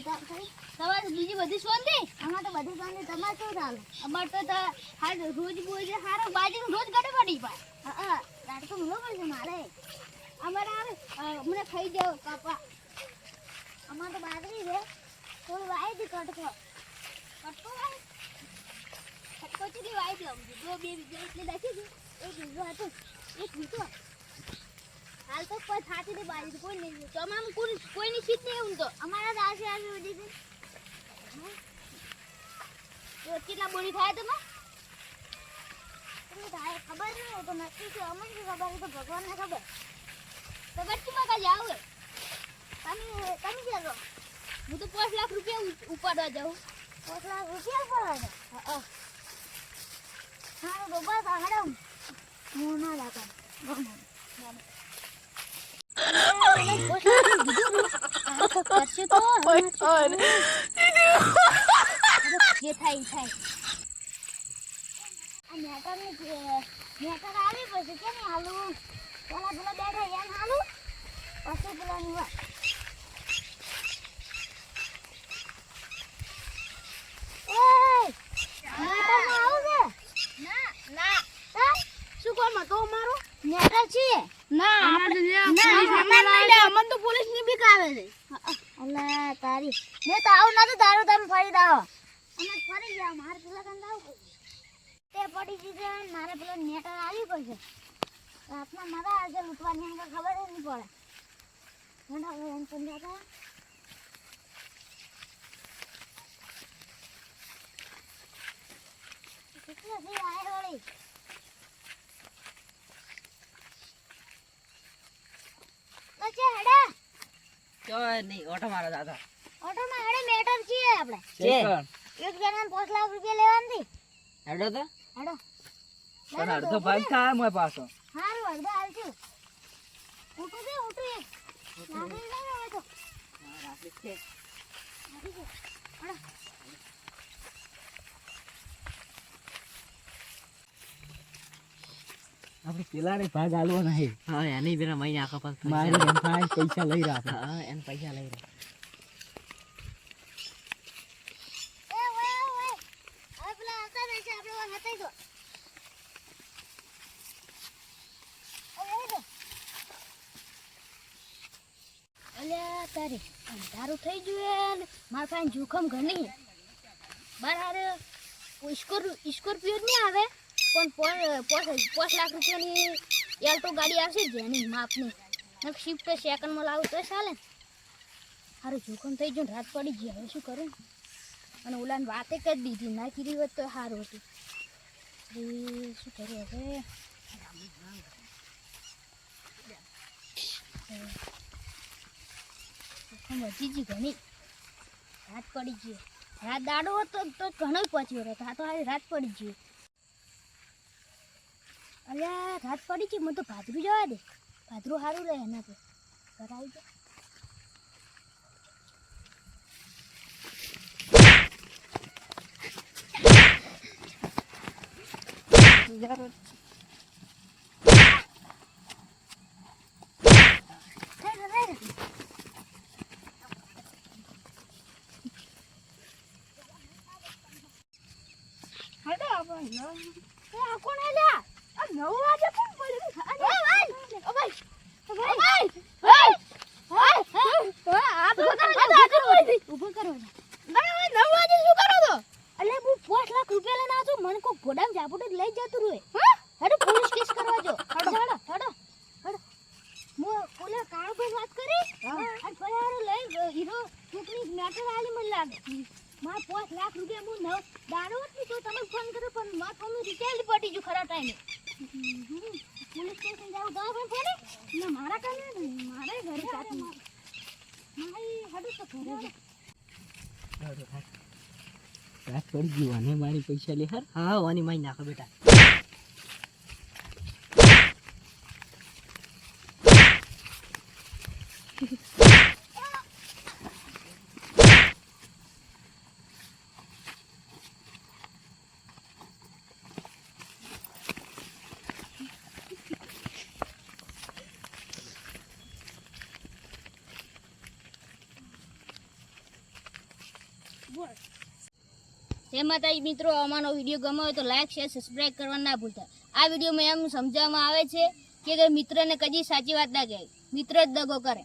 તમારે બીજી બધી શાંતિ? અમાર તો બધી શાંતિ. તમારે શું ચાલે? અમાર તો રોજ બોજ હારો બાજુ રોજ ગડે પડી પાય. હા રાત તો મુલો પડશે મારે. અમારે આવે મને ખાઈ જાવ કાપા. અમાર તો બાજરી છે થોડું વાઈ દી કટકો વાઈ કટકો ચીલી વાઈ દઉં જો બે બીજા એટલે રાખી છે એક બીજો હતો એક બીજો હાલ તો કોઈ થાતી દે બાજરી કોઈ નહીં તમામ કોઈની સીટ નહીં એવું તો અમારા દાસે આવી વધી છે તો કેટલા બોલી થાય તમે થાય ખબર નહીં તો નક્કી છે અમને ખબર તો ભગવાનને ખબર તો બચ્ચીમાં કાલે આવો તમે ચાલો હું તો 5 લાખ રૂપિયા ઉપાડવા જાઉં 5 લાખ રૂપિયા ઉપાડવા હા હા બાબા સાહેબ મોના લાગા ये થાય મેટર આવી પછી કે નહીં હાલું પેલા બેઠા એમ હાલું પછી પેલાની વાત પોલીસ ની બીક આવે છે અલ્લા તારી મેં તો આવું નતું દારૂ તમે ફરી દાવો અમે ફરી ગયા મારે પેલા કાંદ આવું તે પડી જીજે મારે પેલો નેટર આવી પડશે રાતના મારા આજે લૂંટવાની અંગર ખબર જ નહીં પડે ઘણા એમ સમજાતા કેટલા છે આય વળી બચે હેડા ચોય નહીં ઓટો મારો દાદા ઓટો માં હેડે મેટર છીએ આપણે છે એક જણાને 5 લાખ રૂપિયા લેવાની હેડો તો હેડો પણ અડધો ભાગ થાય મોય પાછો હારું અડધો આલજો ઉઠું એક લાગી જાય હવે તો રાખી છે હેડો આપણે પેલા ને ભાગ આલવો નહીં હા એની બેના મહિને આખા પાસ મારી બેન પૈસા લઈ રહ્યા હા એને પૈસા લઈ રહ્યા અંધારું થઈ ગયું મારા પાસે જોખમ ઘણી બહાર સ્કોર્પિયો નહીં આવે પણ 5 લાખ રૂપિયાની એલ્ટો ગાડી આવશે જેની માપની શિફ્ટ સેકન્ડમાં લાવું તો ચાલે સારું જોખમ થઈ ગયું રાત પડી ગઈ હવે શું કરું અને ઓલાને વાતે કરી દીધી ના કીધી હોત તો સારું હતું શું કરું હવે વધી ગઈ ઘણી રાત પડી ગઈ રાત દાડો હતો તો ઘણો પહોંચ્યો રહ્યો આ તો આવી રાત પડી ગઈ અલ્યા રાત પડી ગઈ મને તો ભાદરું જવા દે ભાદરું સારું રહે એના તો ઘર આવી જાય કોણ હેલ્યા 9 વાગે કોણ પડ્યું ઓ ભાઈ ઉભો કરો 9 વાગે શું કરો તો અલે હું 5 લાખ રૂપિયા લઈને આવતો મને કો ગોડામ જાપોટ લઈ જતું રોય હેડો પોલીસ કેસ કરવા જો હેડો મો ઓલે કાળો ભાઈ વાત કરી અને ફયારો લઈ હીરો ટુકડી મેટર આલી મને લાગે માર 5 લાખ રૂપિયા હું દાડો હતી તો તમે ફોન કર્યો પણ માર ફોન રિચાર્જ પડી ગયું ખરા ટાઈમે પોલીસ સ્ટેશન જાવ તો ફોન ના મારા કાને મારે ઘરે કાઢી મારી હડું તો ઘરે રાત પડી ગયું અને મારી પૈસા લે હર હા વાની મહિને નાખો બેટા જય માતાજી મિત્રો, અમારો વિડીયો ગમ્યો હોય તો લાઈક શેર સબસ્ક્રાઇબ કરવા ના ભૂલતા. આ વિડીયોમાં એમ સમજાવવામાં આવે છે કે મિત્રને કદી સાચી વાત ના કહે, મિત્ર જ દગો કરે.